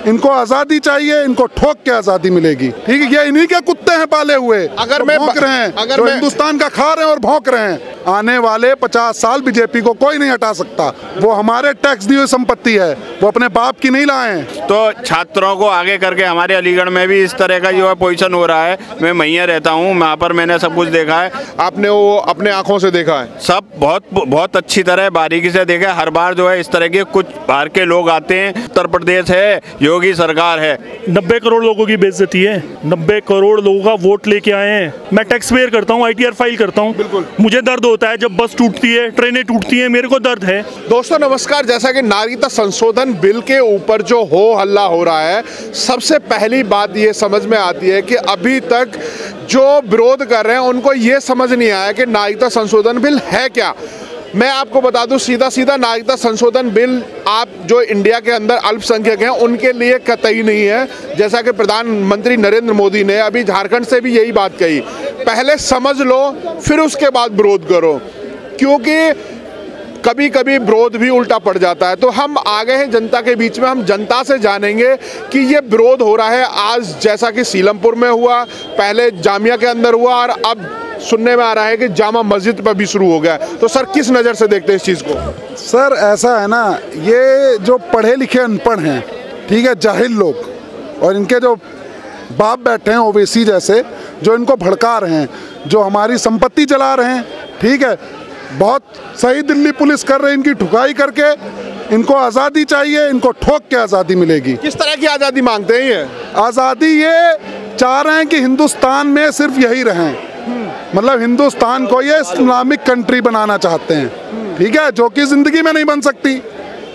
इनको आजादी चाहिए, इनको ठोक के आजादी मिलेगी। ठीक है, ये इन्हीं के कुत्ते हैं पाले हुए, अगर मैं भौंक रहे हैं, जो हिंदुस्तान का खा रहे हैं और भौंक रहे हैं। आने वाले 50 साल बीजेपी को कोई नहीं हटा सकता। वो हमारे टैक्स दी हुई संपत्ति है, वो अपने बाप की नहीं लाए हैं। तो छात्रों को आगे करके हमारे अलीगढ़ में भी इस तरह का जो है पोजीशन हो रहा है। मैं वहीं रहता हूँ, वहाँ पर मैंने सब कुछ देखा है। आपने वो अपने आंखों से देखा है? सब बहुत अच्छी तरह बारीकी से देखा है। हर बार जो है इस तरह के कुछ बाहर के लोग आते हैं। उत्तर प्रदेश है, योगी सरकार है। 90 करोड़ लोगों की बेइज्जती है। 90 करोड़ लोगों का वोट लेके आए हैं। मैं टैक्स पेयर करता हूँ, ITR फाइल करता हूँ। मुझे दर्द होता है जब बस टूटती है, ट्रेनें टूटती हैं, मेरे को दर्द है। दोस्तों नमस्कार। जैसा कि नागरिकता संशोधन बिल के ऊपर जो हो हल्ला हो रहा है, सबसे पहली बात ये समझ में आती है कि अभी तक जो विरोध कर रहे हैं उनको ये समझ नहीं आया कि नागरिकता संशोधन बिल है क्या। मैं आपको बता दूं, सीधा नागरिकता संशोधन बिल आप जो इंडिया के अंदर अल्पसंख्यक हैं उनके लिए कतई नहीं है। जैसा कि प्रधानमंत्री नरेंद्र मोदी ने अभी झारखंड से भी यही बात कही, पहले समझ लो फिर उसके बाद विरोध करो, क्योंकि कभी कभी विरोध भी उल्टा पड़ जाता है। तो हम आ गए हैं जनता के बीच में, हम जनता से जानेंगे कि ये विरोध हो रहा है आज, जैसा कि सीलमपुर में हुआ, पहले जामिया के अंदर हुआ और अब सुनने में आ रहा है कि जामा मस्जिद पर भी शुरू हो गया। तो सर किस नज़र से देखते हैं इस चीज़ को? सर ऐसा है ना, ये जो पढ़े लिखे अनपढ़ हैं, ठीक है, जाहिल लोग, और इनके जो बाप बैठे हैं ओवैसी जैसे, जो इनको भड़का रहे हैं, जो हमारी संपत्ति जला रहे हैं, ठीक है, बहुत सही दिल्ली पुलिस कर रही है इनकी ठुकाई करके। इनको आज़ादी चाहिए, इनको ठोक के आज़ादी मिलेगी। किस तरह की आज़ादी मांगते हैं ये? आज़ादी ये चाह रहे हैं कि हिंदुस्तान में सिर्फ यही रहें, मतलब हिंदुस्तान को ये इस्लामिक कंट्री बनाना चाहते हैं, ठीक है, जो कि ज़िंदगी में नहीं बन सकती।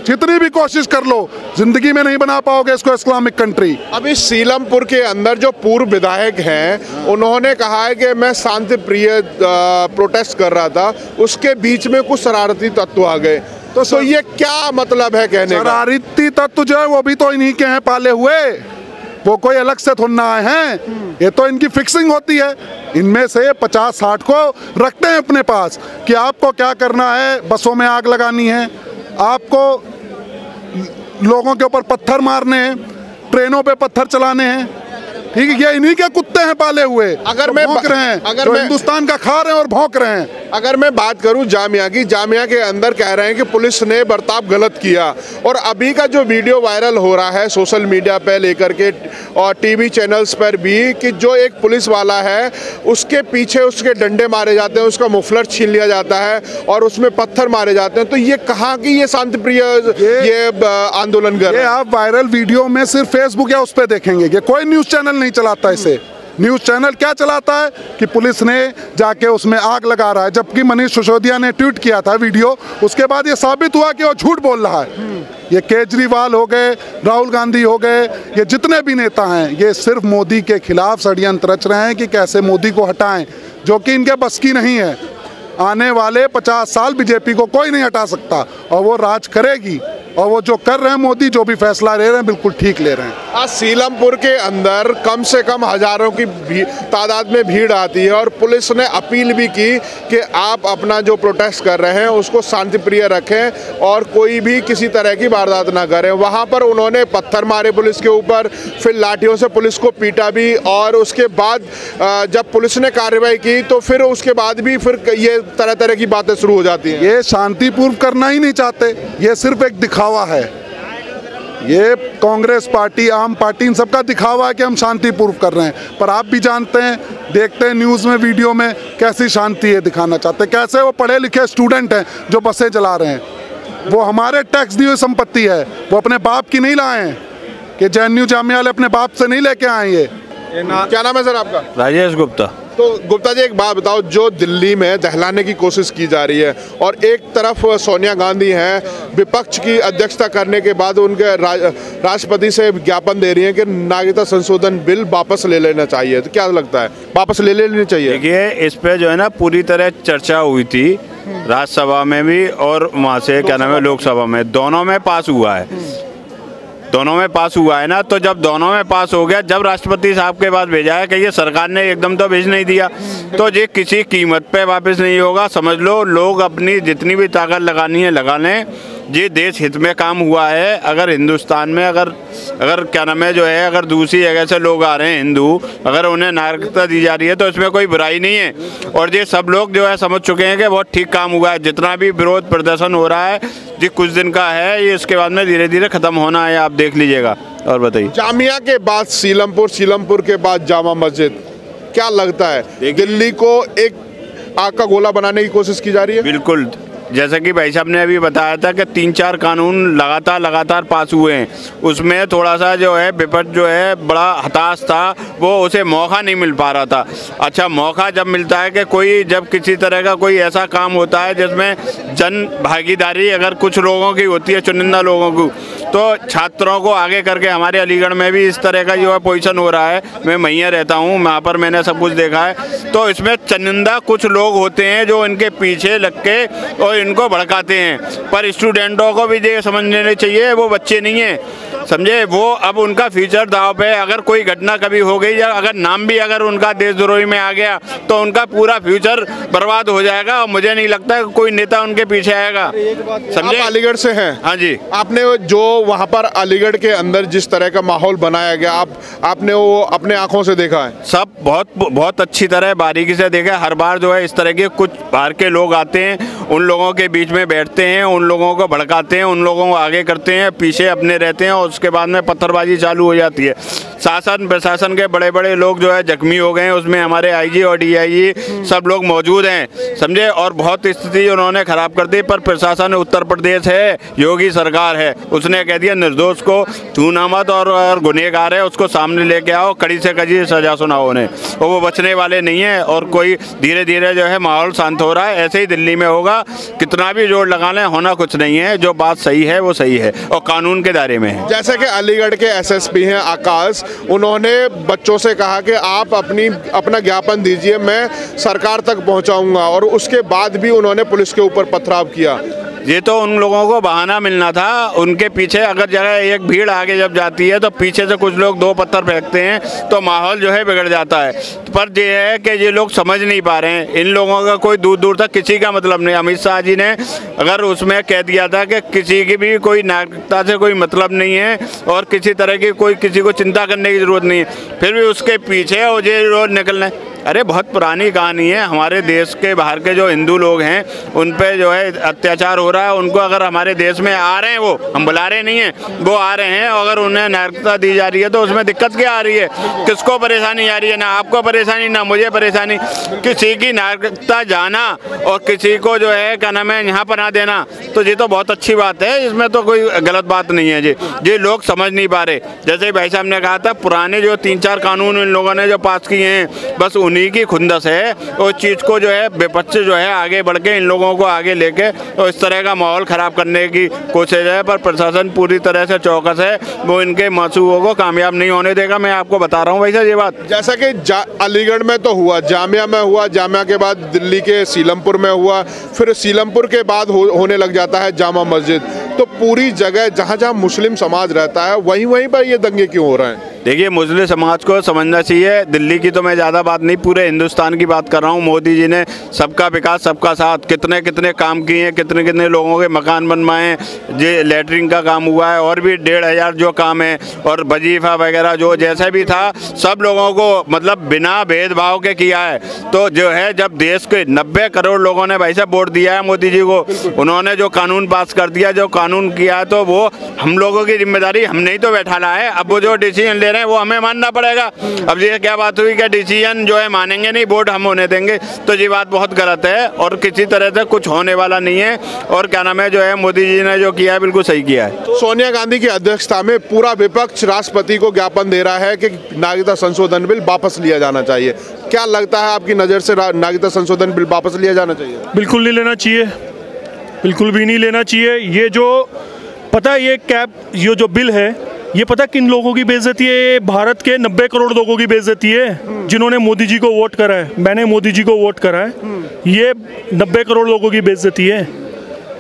जितनी भी कोशिश कर लो, जिंदगी में नहीं बना पाओगे इसको इस्लामिक कंट्री। अभी सीलमपुर के अंदर जो पूर्व विधायक हैं, उन्होंने कहा है कि मैं शांति प्रिय प्रोटेस्ट कर रहा था, उसके बीच में कुछ शरारती तत्व आ गए। तो ये क्या मतलब है कहने का? शरारती तत्व जो है वो भी तो इन्हीं के हैं पाले हुए, वो कोई अलग से थोड़ा ना आए हैं। ये तो इनकी फिक्सिंग होती है। इनमें से 50-60 को रखते हैं अपने पास कि आपको क्या करना है, बसों में आग लगानी है, आपको लोगों के ऊपर पत्थर मारने हैं, ट्रेनों पे पत्थर चलाने हैं, ठीक है, ये इन्हीं के कुत्ते हैं पाले हुए। अगर मैं भौंक रहे हैं, जो हिंदुस्तान का खा रहे हैं और भौंक रहे हैं। अगर मैं बात करूं जामिया की, जामिया के अंदर कह रहे हैं कि पुलिस ने बर्ताव गलत किया, और अभी का जो वीडियो वायरल हो रहा है सोशल मीडिया पे लेकर के और टीवी चैनल्स पर भी, कि जो एक पुलिस वाला है उसके पीछे उसके डंडे मारे जाते हैं, उसका मुफलर छीन लिया जाता है और उसमें पत्थर मारे जाते हैं। तो ये कहाँ की ये शांतिप्रिय ये आंदोलन कर रहे हैं? आप वायरल वीडियो में सिर्फ फेसबुक या उस पर देखेंगे कि कोई न्यूज़ चैनल नहीं चलाता इसे। न्यूज़ चैनल क्या चलाता है कि पुलिस ने जाके उसमें आग लगा रहा है, जबकि मनीष सिसोदिया ने ट्वीट किया था वीडियो, उसके बाद ये साबित हुआ कि वो झूठ बोल रहा है। ये केजरीवाल हो गए, राहुल गांधी हो गए, ये जितने भी नेता हैं, ये सिर्फ मोदी के खिलाफ षड्यंत्र रच रहे हैं कि कैसे मोदी को हटाएं, जो कि इनके बस की नहीं है। आने वाले 50 साल बीजेपी को कोई नहीं हटा सकता, और वो राज करेगी। और वो जो कर रहे हैं मोदी, जो भी फैसला ले रहे हैं, बिल्कुल ठीक ले रहे हैं। आज सीलमपुर के अंदर कम से कम हजारों की तादाद में भीड़ आती है, और पुलिस ने अपील भी की कि आप अपना जो प्रोटेस्ट कर रहे हैं उसको शांतिप्रिय रखें और कोई भी किसी तरह की वारदात ना करें। वहाँ पर उन्होंने पत्थर मारे पुलिस के ऊपर, फिर लाठियों से पुलिस को पीटा भी, और उसके बाद जब पुलिस ने कार्रवाई की तो फिर उसके बाद भी फिर ये तरह तरह की बातें शुरू हो जाती हैं। ये शांतिपूर्व करना ही नहीं चाहते, ये सिर्फ एक दिखावा है। ये कांग्रेस पार्टी, आम पार्टी, इन सबका दिखावा है कि हम शांतिपूर्व कर रहे हैं, पर आप भी जानते हैं, देखते हैं न्यूज़ में, वीडियो में, कैसी शांति है दिखाना चाहते हैं। कैसे वो पढ़े लिखे स्टूडेंट हैं जो बसें चला रहे हैं, वो हमारे टैक्स दी हुई संपत्ति है, वो अपने बाप की नहीं लाए हैं, कि JNU जामिया वाले अपने बाप से नहीं लेके आए। ये क्या नाम है सर आपका? राजेश गुप्ता। तो गुप्ता जी एक बात बताओ, जो दिल्ली में दहलाने की कोशिश की जा रही है और एक तरफ सोनिया गांधी हैं, विपक्ष की अध्यक्षता करने के बाद उनके राष्ट्रपति से ज्ञापन दे रही हैं कि नागरिकता संशोधन बिल वापस ले लेना चाहिए, तो क्या लगता है वापस ले लेनी चाहिए? देखिए, इस पे जो है ना पूरी तरह चर्चा हुई थी राज्यसभा में भी और वहाँ से क्या नाम है लोकसभा में, दोनों में पास हुआ है। दोनों में पास हुआ है ना, तो जब दोनों में पास हो गया, जब राष्ट्रपति साहब के पास भेजा है कि ये सरकार ने एकदम तो भेज नहीं दिया, तो ये किसी कीमत पे वापस नहीं होगा। समझ लो, लोग अपनी जितनी भी ताकत लगानी है लगा लें, ये देश हित में काम हुआ है। अगर हिंदुस्तान में अगर क्या नाम है जो है, अगर दूसरी जगह से लोग आ रहे हैं हिंदू, अगर उन्हें नागरिकता दी जा रही है तो इसमें कोई बुराई नहीं है। और ये सब लोग जो है समझ चुके हैं कि बहुत ठीक काम हुआ है। जितना भी विरोध प्रदर्शन हो रहा है ये कुछ दिन का है, ये इसके बाद में धीरे धीरे ख़त्म होना है, आप देख लीजिएगा। और बताइए, जामिया के बाद सीलमपुर, सीलमपुर के बाद जामा मस्जिद, क्या लगता है दिल्ली को एक आग का गोला बनाने की कोशिश की जा रही है? बिल्कुल, जैसा कि भाई साहब ने अभी बताया था कि 3-4 कानून लगातार पास हुए हैं, उसमें थोड़ा सा जो है विपक्ष जो है बड़ा हताश था, वो उसे मौका नहीं मिल पा रहा था। अच्छा, मौका जब मिलता है कि कोई जब किसी तरह का कोई ऐसा काम होता है जिसमें जन भागीदारी अगर कुछ लोगों की होती है, चुनिंदा लोगों को, तो छात्रों को आगे करके हमारे अलीगढ़ में भी इस तरह का जो है पोजीशन हो रहा है। मैं वहीं रहता हूँ, वहाँ पर मैंने सब कुछ देखा है। तो इसमें चुनिंदा कुछ लोग होते हैं जो इनके पीछे लग के और इनको भड़काते हैं, पर स्टूडेंटों को भी ये समझने चाहिए वो बच्चे नहीं हैं, समझे। वो अब उनका फ्यूचर दाव पे, अगर कोई घटना कभी हो गई या अगर नाम भी अगर उनका देशद्रोही में आ गया तो उनका पूरा फ्यूचर बर्बाद हो जाएगा। और मुझे नहीं लगता कोई नेता उनके पीछे आएगा, समझे। आप अलीगढ़ से हैं? हाँ जी। आपने जो वहाँ पर अलीगढ़ के अंदर जिस तरह का माहौल बनाया गया, आपने वो अपने आंखों से देखा है? सब बहुत अच्छी तरह बारीकी से देखा। हर बार जो है इस तरह के कुछ बाहर के लोग आते हैं, उन लोगों के बीच में बैठते हैं, उन लोगों को भड़काते हैं, उन लोगों को आगे करते हैं, पीछे अपने रहते हैं और उसके बाद में पत्थरबाजी चालू हो जाती है। शासन प्रशासन के बड़े बड़े लोग जो है जख्मी हो गए हैं, उसमें हमारे आईजी और डीआईजी सब लोग मौजूद हैं, समझे। और बहुत स्थिति उन्होंने खराब कर दी, पर प्रशासन उत्तर प्रदेश है, योगी सरकार है, उसने कह दिया निर्दोष को छूना मत और गुनहगार है उसको सामने लेके आओ, कड़ी से कड़ी सजा सुनाओ उन्हें, और वो बचने वाले नहीं है। और कोई धीरे धीरे जो है माहौल शांत हो रहा है। ऐसे ही दिल्ली में होगा, कितना भी जोर लगा लें होना कुछ नहीं है। जो बात सही है वो सही है और कानून के दायरे में है। जैसे कि अलीगढ़ के एसएसपी हैं आकाश, उन्होंने बच्चों से कहा कि आप अपना ज्ञापन दीजिए, मैं सरकार तक पहुंचाऊंगा, और उसके बाद भी उन्होंने पुलिस के ऊपर पथराव किया। ये तो उन लोगों को बहाना मिलना था। उनके पीछे अगर जगह एक भीड़ आगे जब जाती है तो पीछे से कुछ लोग 2 पत्थर फेंकते हैं तो माहौल जो है बिगड़ जाता है। पर ये है कि ये लोग समझ नहीं पा रहे हैं, इन लोगों का कोई दूर दूर तक किसी का मतलब नहीं। अमित शाह जी ने अगर उसमें कह दिया था कि किसी की भी कोई नागरिकता से कोई मतलब नहीं है और किसी तरह की कोई किसी को चिंता करने की ज़रूरत नहीं है, फिर भी उसके पीछे और ये रोज निकलने। अरे बहुत पुरानी कहानी है, हमारे देश के बाहर के जो हिंदू लोग हैं उन पे जो है अत्याचार हो रहा है। उनको अगर हमारे देश में आ रहे हैं, वो हम बुला रहे नहीं हैं, वो आ रहे हैं, अगर उन्हें नागरिकता दी जा रही है तो उसमें दिक्कत क्या आ रही है? किसको परेशानी आ रही है? ना आपको परेशानी ना मुझे परेशानी। किसी की नागरिकता जाना और किसी को जो है क्या नाम है यहाँ पना देना, तो ये तो बहुत अच्छी बात है, इसमें तो कोई गलत बात नहीं है। ये लोग समझ नहीं पा रहे। जैसे भाई साहब ने कहा था, पुराने जो 3-4 कानून इन लोगों ने जो पास किए हैं, बस उन्हीं की खुंदस है। उस चीज़ को जो है विपक्ष जो है आगे बढ़ के इन लोगों को आगे लेके और इस तरह का माहौल ख़राब करने की कोशिश है। पर प्रशासन पूरी तरह से चौकस है, वो इनके मंसूबों को कामयाब नहीं होने देगा। मैं आपको बता रहा हूँ भाई साहब ये बात। जैसा कि अलीगढ़ में तो हुआ, जामिया में हुआ, जामिया के बाद दिल्ली के सीलमपुर में हुआ, फिर सीलमपुर के बाद होने लग जाता है जामा मस्जिद। तो पूरी जगह जहाँ जहाँ मुस्लिम समाज रहता है वहीं पर ये दंगे क्यों हो रहे हैं? देखिए, मुस्लिम समाज को समझना चाहिए। दिल्ली की तो मैं ज़्यादा बात नहीं, पूरे हिंदुस्तान की बात कर रहा हूँ। मोदी जी ने सबका विकास सबका साथ कितने कितने काम किए हैं, कितने कितने लोगों के मकान बनवाए हैं, ये लैटरिन का काम हुआ है और भी 1,500 जो काम है, और वजीफा वगैरह जो जैसे भी था सब लोगों को मतलब बिना भेदभाव के किया है। तो जो है जब देश के 90 करोड़ लोगों ने भाई साहब वोट दिया है मोदी जी को, उन्होंने जो कानून पास कर दिया, जो कानून किया है, तो वो हम लोगों की जिम्मेदारी, हमने ही तो बैठाना है। अब वो जो डिसीजन ले रहे हैं वो हमें मानना पड़ेगा। अब ये क्या बात हुई कि डिसीजन जो है मानेंगे नहीं, वोट हम होने देंगे, तो ये बात बहुत गलत है और किसी तरह से कुछ होने वाला नहीं है। और क्या नाम है जो है मोदी जी ने जो किया है बिल्कुल सही किया है। सोनिया गांधी की अध्यक्षता में पूरा विपक्ष राष्ट्रपति को ज्ञापन दे रहा है कि नागरिकता संशोधन बिल वापस लिया जाना चाहिए। क्या लगता है आपकी नज़र से नागरिकता संशोधन बिल वापस लिया जाना चाहिए? बिल्कुल नहीं लेना चाहिए, बिल्कुल भी नहीं लेना चाहिए। ये जो पता है ये जो बिल है, ये पता किन लोगों की बेइज्जती है? भारत के 90 करोड़ लोगों की बेइज्जती है जिन्होंने मोदी जी को वोट करा है। मैंने मोदी जी को वोट करा है, ये 90 करोड़ लोगों की बेइज्जती है।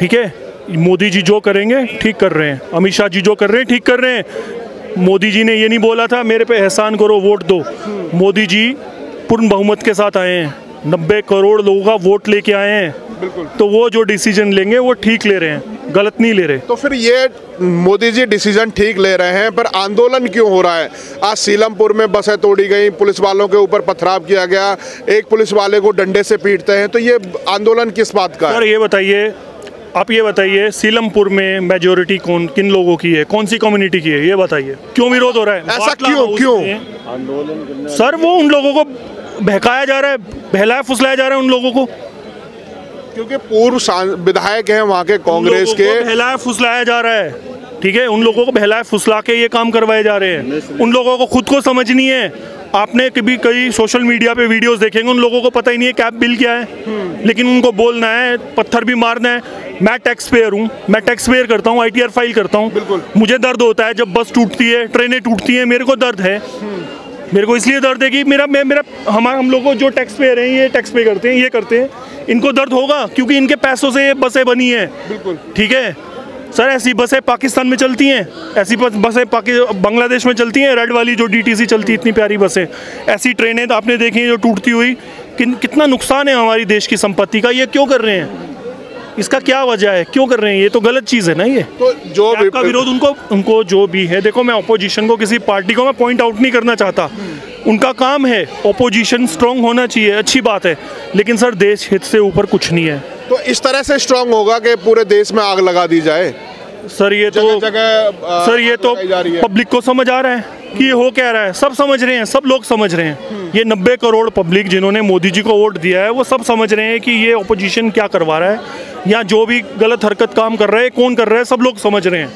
ठीक है, मोदी जी जो करेंगे ठीक कर रहे हैं, अमित शाह जी जो कर रहे हैं ठीक कर रहे हैं। मोदी जी ने ये नहीं बोला था मेरे पे एहसान करो वोट दो। मोदी जी पूर्ण बहुमत के साथ आए हैं, 90 करोड़ लोगों का वोट लेके आए हैं, तो वो जो डिसीजन लेंगे वो ठीक ले रहे हैं। गलत नहीं ले रहे। तो फिर ये मोदी जी डिसीजन ठीक ले रहे हैं, पर आंदोलन क्यों हो रहा है? आज सीलमपुर में बसें तोड़ी गई, पुलिस वालों के ऊपर पथराव किया गया, एक पुलिस वाले को डंडे से पीटते हैं, तो ये आंदोलन किस बात का है? सर ये बताइए, आप ये बताइए, सीलमपुर में मेजोरिटी किन लोगों की है, कौन सी कम्युनिटी की है, ये बताइए, क्यों विरोध हो रहा है? ऐसा क्यों? सर वो उन लोगों को बहकाया जा रहा है, बहलाया फुसलाया जा रहा है उन लोगों को, क्योंकि पूर्व विधायक हैं वहाँ के कांग्रेस के, बहलाया फुसलाया जा रहा है, ठीक है, उन लोगों को बहलाया फुसला के ये काम करवाए जा रहे हैं। उन लोगों को खुद को समझ नहीं है। आपने कभी कई सोशल मीडिया पे वीडियोस देखेंगे, उन लोगों को पता ही नहीं है कैब बिल क्या है, लेकिन उनको बोलना है, पत्थर भी मारना है। मैं टैक्स पेयर हूँ, मैं टैक्स पेयर करता हूँ, ITR फाइल करता हूँ, मुझे दर्द होता है जब बस टूटती है, ट्रेनें टूटती हैं, मेरे को दर्द है। मेरे को इसलिए दर्द है कि हम लोग को जो टैक्स पेयर हैं, ये टैक्स पे करते हैं, ये करते हैं, इनको दर्द होगा क्योंकि इनके पैसों से ये बसें बनी हैं। ठीक है सर, ऐसी बसें पाकिस्तान में चलती हैं, ऐसी बसें बांग्लादेश में चलती हैं, रेड वाली जो DTC चलती है, इतनी प्यारी बसें, ऐसी ट्रेनें तो आपने देखी हैं जो टूटती हुई। कितना नुकसान है हमारी देश की संपत्ति का। ये क्यों कर रहे हैं? इसका क्या वजह है, क्यों कर रहे हैं? ये तो गलत चीज़ है ना। ये तो जो का विरोध उनको जो भी है, देखो मैं अपोजिशन को, किसी पार्टी को मैं पॉइंट आउट नहीं करना चाहता, उनका काम है, अपोजिशन स्ट्रांग होना चाहिए, अच्छी बात है, लेकिन सर देश हित से ऊपर कुछ नहीं है। तो इस तरह से स्ट्रांग होगा कि पूरे देश में आग लगा दी जाए? सर ये तो पब्लिक को समझ आ रहा है कि ये हो क्या रहा है, सब समझ रहे हैं, सब लोग समझ रहे हैं। ये 90 करोड़ पब्लिक जिन्होंने मोदी जी को वोट दिया है, वो सब समझ रहे हैं कि ये अपोजिशन क्या करवा रहा है, या जो भी गलत हरकत काम कर रहा है, कौन कर रहा है, सब लोग समझ रहे हैं।